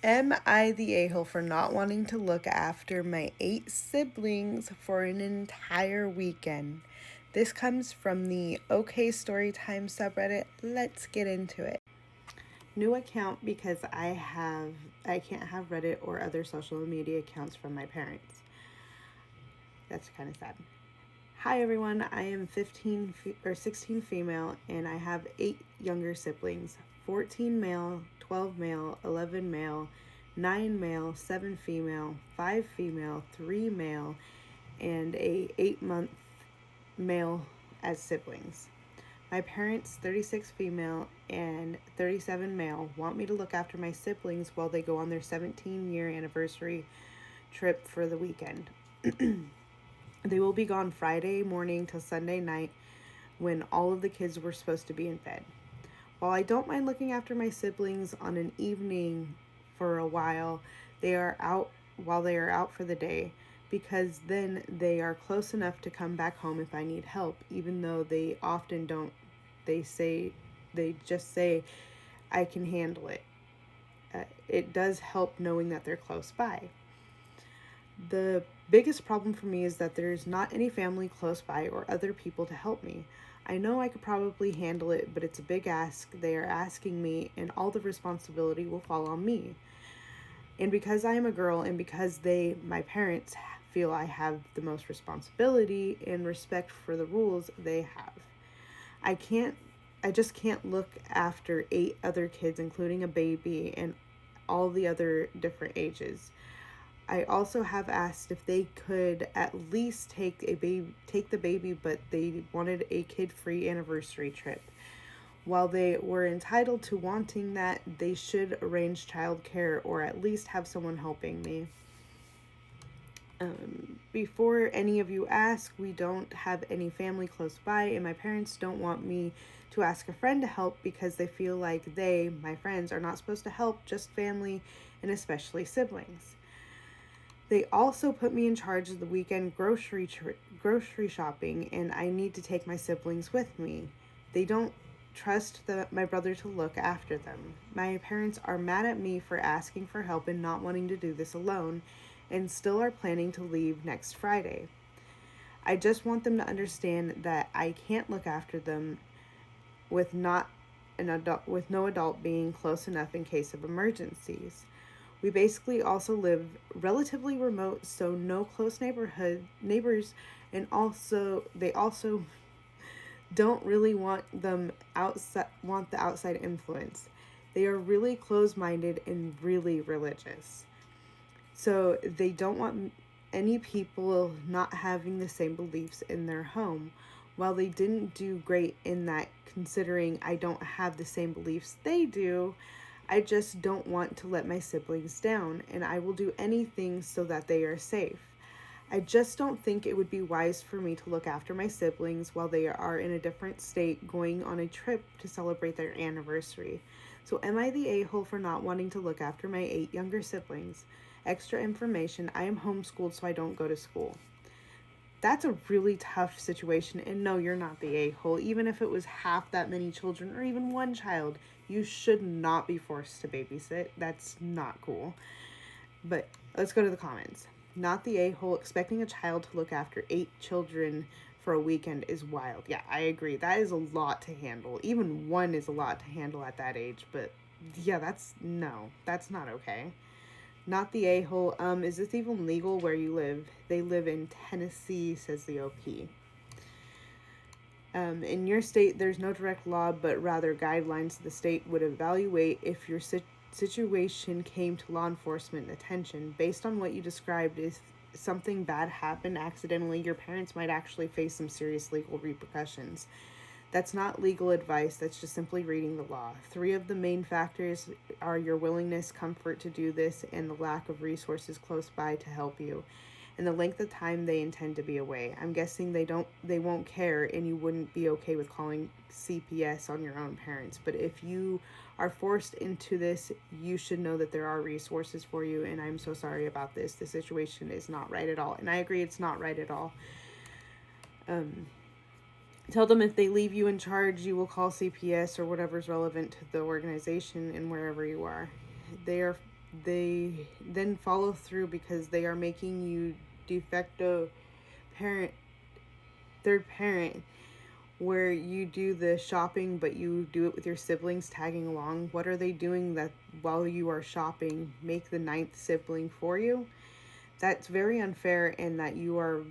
Am I the a-hole for not wanting to look after my 8 siblings for an entire weekend? This comes from the OK Storytime subreddit. Let's get into it. New account because I can't have Reddit or other social media accounts from my parents. That's kind of sad. Hi everyone, I am 16 female and I have 8 younger siblings. 14 male, 12 male, 11 male, 9 male, 7 female, 5 female, 3 male, and a 8-month male as siblings. My parents, 36 female and 37 male, want me to look after my siblings while they go on their 17-year anniversary trip for the weekend. They will be gone Friday morning till Sunday night when all of the kids were supposed to be in bed. While I don't mind looking after my siblings on an evening for a while, they are out for the day, because then they are close enough to come back home if I need help, even though they often don't. They just say I can handle it. It does help knowing that they're close by. The biggest problem for me is that there's not any family close by or other people to help me. I know I could probably handle it, but it's a big ask they are asking me, and all the responsibility will fall on me. And because I am a girl, and because my parents, feel I have the most responsibility and respect for the rules they have. I just can't look after 8 other kids, including a baby, and all the other different ages. I also have asked if they could at least take the baby, but they wanted a kid-free anniversary trip. While they were entitled to wanting that, they should arrange childcare or at least have someone helping me. Before any of you ask, we don't have any family close by, and my parents don't want me to ask a friend to help because they feel like my friends, are not supposed to help, just family and especially siblings. They also put me in charge of the weekend grocery shopping, and I need to take my siblings with me. They don't trust my brother to look after them. My parents are mad at me for asking for help and not wanting to do this alone, and still are planning to leave next Friday. I just want them to understand that I can't look after them with no adult being close enough in case of emergencies. We basically also live relatively remote, so no close neighbors, and they also don't really want the outside influence. They are really close-minded and really religious. So they don't want any people not having the same beliefs in their home. While they didn't do great in that, considering I don't have the same beliefs they do, I just don't want to let my siblings down, and I will do anything so that they are safe. I just don't think it would be wise for me to look after my siblings while they are in a different state going on a trip to celebrate their anniversary. So am I the a-hole for not wanting to look after my 8 younger siblings? Extra information, I am homeschooled, so I don't go to school. That's a really tough situation, and no, you're not the a-hole. Even if it was half that many children or even one child, you should not be forced to babysit. That's not cool. But let's go to the comments. Not the a-hole. Expecting a child to look after 8 children for a weekend is wild. Yeah, I agree. That is a lot to handle. Even one is a lot to handle at that age, but yeah, that's not okay. Not the a-hole. Is this even legal where you live? They live in Tennessee, says the OP. In your state, there's no direct law, but rather guidelines the state would evaluate if your situation came to law enforcement attention. Based on what you described, if something bad happened accidentally, your parents might actually face some serious legal repercussions. That's not legal advice, that's just simply reading the law. 3 of the main factors are your willingness, comfort to do this, and the lack of resources close by to help you, and the length of time they intend to be away. I'm guessing they won't care, and you wouldn't be okay with calling CPS on your own parents. But if you are forced into this, you should know that there are resources for you, and I'm so sorry about this. The situation is not right at all, and I agree it's not right at all. Tell them if they leave you in charge, you will call CPS or whatever's relevant to the organization and wherever you are. they then follow through because they are making you de facto parent, third parent, where you do the shopping but you do it with your siblings tagging along. What are they doing that while you are shopping make the ninth sibling for you? That's very unfair, and that your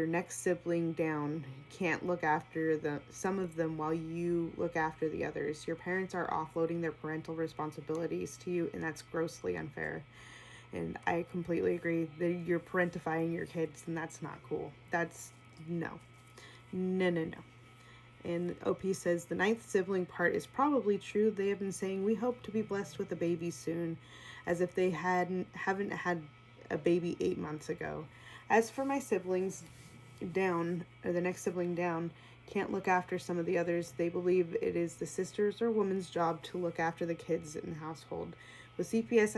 next sibling down can't look after the some of them while you look after the others. Your parents are offloading their parental responsibilities to you, and that's grossly unfair. And I completely agree that you're parentifying your kids, and that's not cool. That's no, no, no, no. And OP says the ninth sibling part is probably true. They have been saying we hope to be blessed with a baby soon, as if they haven't had a baby 8 months ago. As for my siblings down, or the next sibling down, can't look after some of the others. They believe it is the sister's or woman's job to look after the kids in the household. With CPS,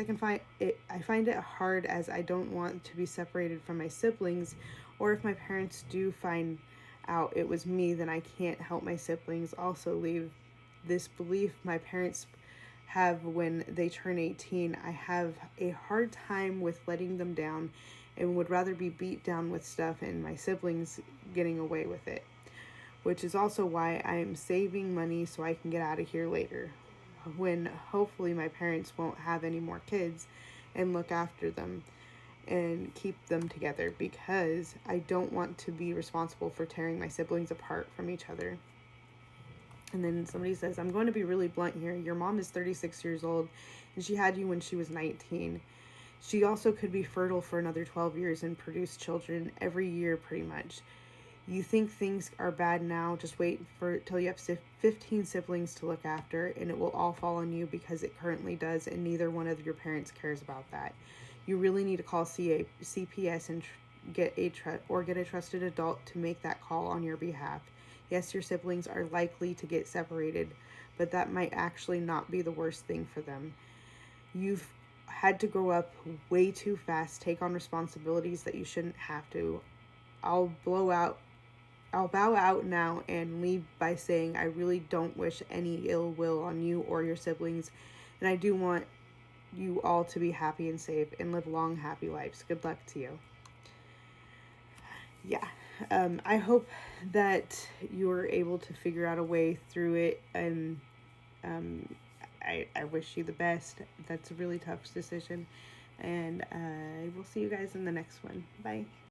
I find it hard as I don't want to be separated from my siblings, or if my parents do find out it was me, then I can't help my siblings also leave. This belief my parents have when they turn 18, I have a hard time with letting them down and would rather be beat down with stuff and my siblings getting away with it, which is also why I am saving money so I can get out of here later, when hopefully my parents won't have any more kids, and look after them and keep them together, because I don't want to be responsible for tearing my siblings apart from each other. And then somebody says, I'm going to be really blunt here. Your mom is 36 years old and she had you when she was 19. She also could be fertile for another 12 years and produce children every year pretty much. You think things are bad now, just wait for till you have 15 siblings to look after, and it will all fall on you because it currently does, and neither one of your parents cares about that. You really need to call CPS and get a trusted adult to make that call on your behalf. Yes, your siblings are likely to get separated, but that might actually not be the worst thing for them. You've had to grow up way too fast, take on responsibilities that you shouldn't have to. I'll bow out now and leave by saying I really don't wish any ill will on you or your siblings, and I do want you all to be happy and safe and live long, happy lives. Good luck to you. Yeah. I hope that you're able to figure out a way through it, and I wish you the best. That's a really tough decision, and I will see you guys in the next one. Bye.